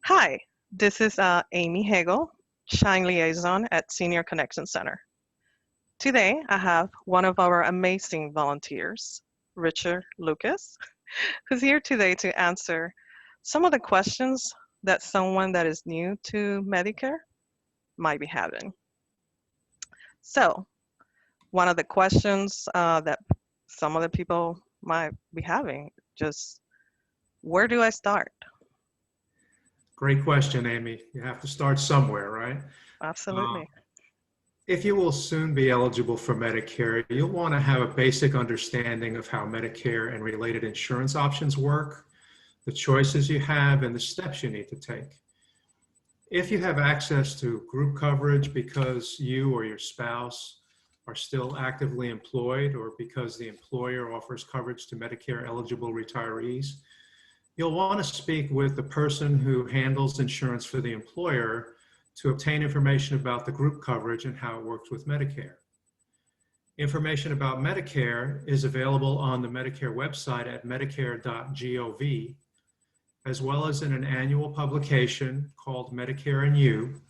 Hi, this is Amy Hagel, SHINE Liaison at Senior Connection Center. Today, I have one of our amazing volunteers, Richard Lucas, who's here today to answer some of the questions that someone that is new to Medicare might be having. So, one of the questions that some of the people might be having, just where do I start? Great question, Amy. You have to start somewhere, right? Absolutely. If you will soon be eligible for Medicare, you'll want to have a basic understanding of how Medicare and related insurance options work, the choices you have, and the steps you need to take. If you have access to group coverage because you or your spouse are still actively employed or because the employer offers coverage to Medicare eligible retirees, you'll want to speak with the person who handles insurance for the employer to obtain information about the group coverage and how it works with Medicare. Information about Medicare is available on the Medicare website at medicare.gov, as well as in an annual publication called Medicare and You,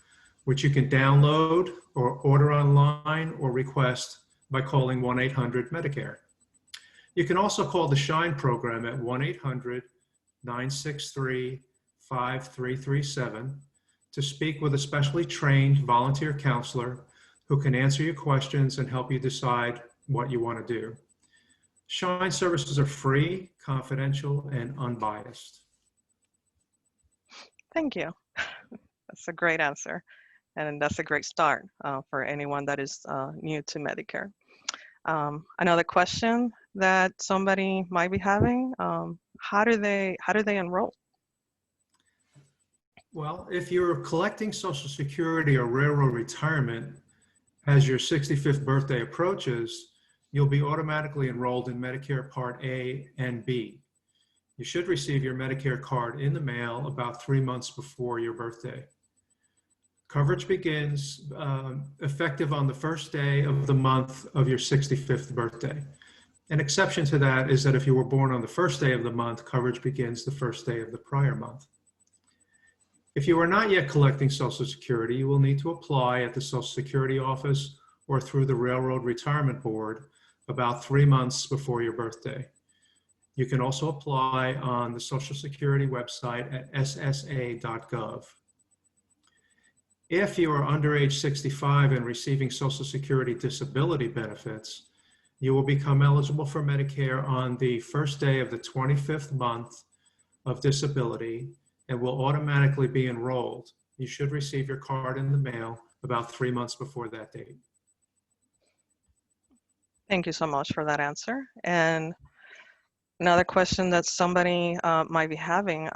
which you can download or order online or request by calling 1-800-MEDICARE. You can also call the SHINE program at 1-800-963-5337 to speak with a specially trained volunteer counselor who can answer your questions and help you decide what you want to do. SHINE services are free, confidential, and unbiased. Thank you. That's a great answer. And that's a great start for anyone that is new to Medicare. Another question that somebody might be having, how do they enroll? Well, if you're collecting Social Security or railroad retirement as your 65th birthday approaches, you'll be automatically enrolled in Medicare Part A and B. You should receive your Medicare card in the mail about 3 months before your birthday. Coverage begins effective on the first day of the month of your 65th birthday. An exception to that is that if you were born on the first day of the month, coverage begins the first day of the prior month. If you are not yet collecting Social Security, you will need to apply at the Social Security office or through the Railroad Retirement Board about 3 months before your birthday. You can also apply on the Social Security website at ssa.gov. If you are under age 65 and receiving Social Security disability benefits, you will become eligible for Medicare on the first day of the 25th month of disability and will automatically be enrolled. You should receive your card in the mail about 3 months before that date. Thank you so much for that answer. And another question that somebody might be having,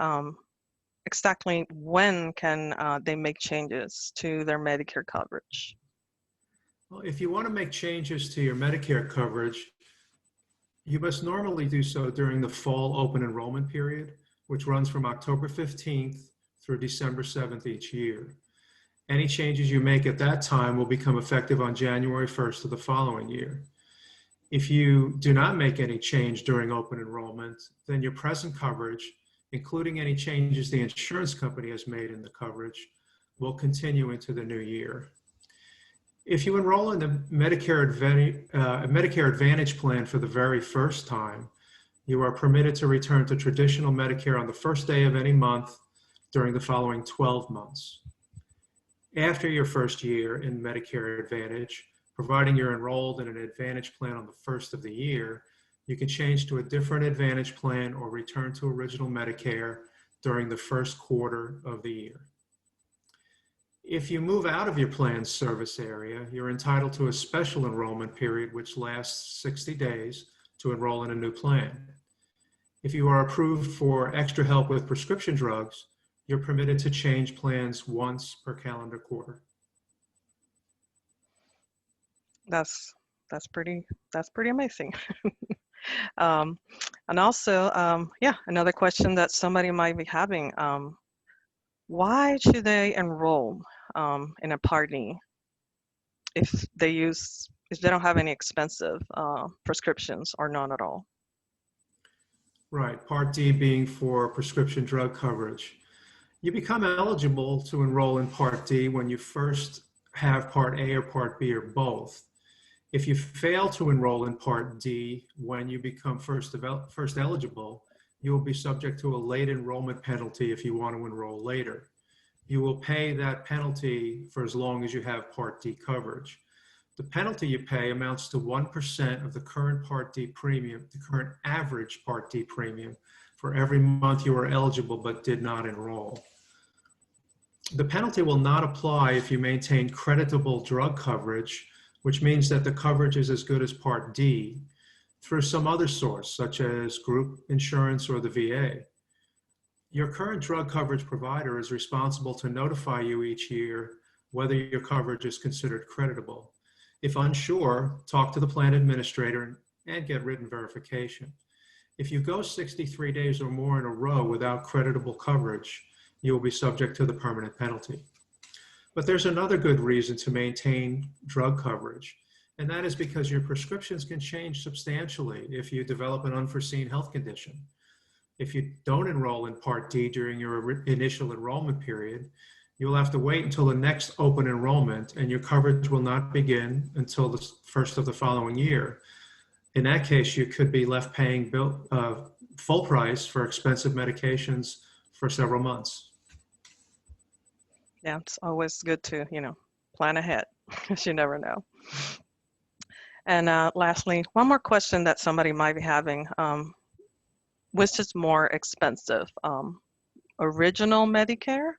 exactly when can they make changes to their Medicare coverage? Well, if you want to make changes to your Medicare coverage, you must normally do so during the fall open enrollment period, which runs from October 15th through December 7th each year. Any changes you make at that time will become effective on January 1st of the following year. If you do not make any change during open enrollment, then your present coverage, including any changes the insurance company has made in the coverage, will continue into the new year. If you enroll in the Medicare Advantage plan for the very first time, you are permitted to return to traditional Medicare on the first day of any month during the following 12 months. After your first year in Medicare Advantage, providing you're enrolled in an Advantage plan on the first of the year, you can change to a different Advantage plan or return to original Medicare during the first quarter of the year. If you move out of your plan's service area, you're entitled to a special enrollment period which lasts 60 days to enroll in a new plan. If you are approved for extra help with prescription drugs, you're permitted to change plans once per calendar quarter. That's pretty amazing. And also, yeah, another question that somebody might be having, why should they enroll in a Part D if they don't have any expensive prescriptions or none at all? Right, Part D being for prescription drug coverage. You become eligible to enroll in Part D when you first have Part A or Part B or both. If you fail to enroll in Part D when you become first eligible, you will be subject to a late enrollment penalty if you want to enroll later. You will pay that penalty for as long as you have Part D coverage. The penalty you pay amounts to 1% of the current Part D premium, the current average Part D premium, for every month you are eligible but did not enroll. The penalty will not apply if you maintain creditable drug coverage, which means that the coverage is as good as Part D, through some other source, such as group insurance or the VA. Your current drug coverage provider is responsible to notify you each year whether your coverage is considered creditable. If unsure, talk to the plan administrator and get written verification. If you go 63 days or more in a row without creditable coverage, you will be subject to the permanent penalty. But there's another good reason to maintain drug coverage, and that is because your prescriptions can change substantially if you develop an unforeseen health condition. If you don't enroll in Part D during your initial enrollment period, you'll have to wait until the next open enrollment, and your coverage will not begin until the first of the following year. In that case, you could be left paying full price for expensive medications for several months. Yeah, it's always good to, plan ahead because you never know. And lastly, one more question that somebody might be having, which is more expensive, original Medicare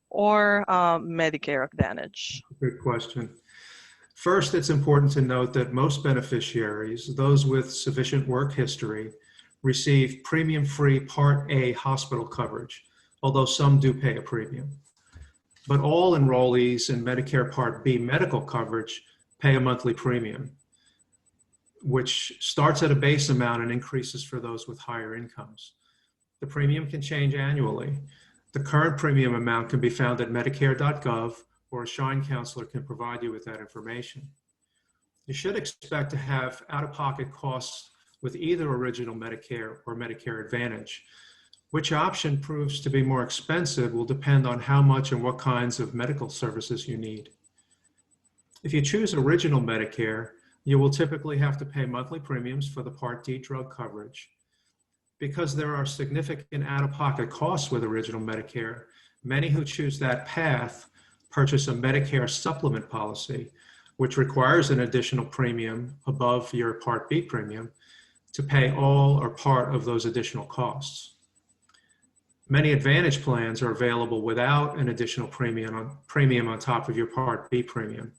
or Medicare Advantage? Good question. First, it's important to note that most beneficiaries, those with sufficient work history, receive premium-free Part A hospital coverage, although some do pay a premium. But all enrollees in Medicare Part B medical coverage pay a monthly premium, which starts at a base amount and increases for those with higher incomes. The premium can change annually. The current premium amount can be found at medicare.gov, or a SHINE counselor can provide you with that information. You should expect to have out-of-pocket costs with either original Medicare or Medicare Advantage. Which option proves to be more expensive will depend on how much and what kinds of medical services you need. If you choose original Medicare, you will typically have to pay monthly premiums for the Part D drug coverage. Because there are significant out-of-pocket costs with original Medicare, many who choose that path purchase a Medicare supplement policy, which requires an additional premium above your Part B premium to pay all or part of those additional costs. Many Advantage plans are available without an additional premium on top of your Part B premium.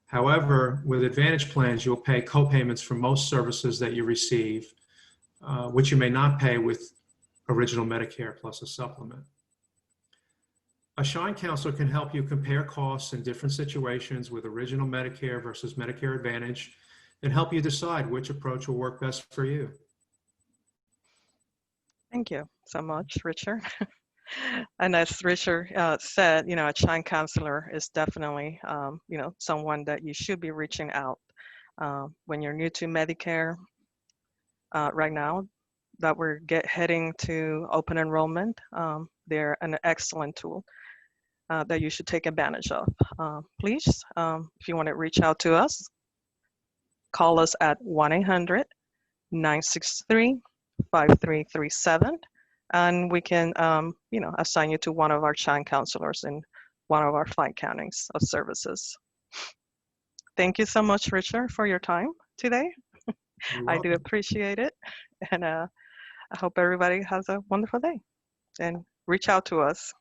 However, with Advantage plans, you'll pay co-payments for most services that you receive, which you may not pay with original Medicare plus a supplement. A SHINE counselor can help you compare costs in different situations with original Medicare versus Medicare Advantage and help you decide which approach will work best for you. Thank you so much, Richard. And as Richard said, a SHINE counselor is definitely, someone that you should be reaching out when you're new to Medicare. Right now that we're heading to open enrollment, they're an excellent tool that you should take advantage of. Please, if you want to reach out to us, call us at 1-800-963-5337, and we can, assign you to one of our SHINE counselors in one of our 5 counties of services. Thank you so much, Richard, for your time today. I do appreciate it, and I hope everybody has a wonderful day, and reach out to us.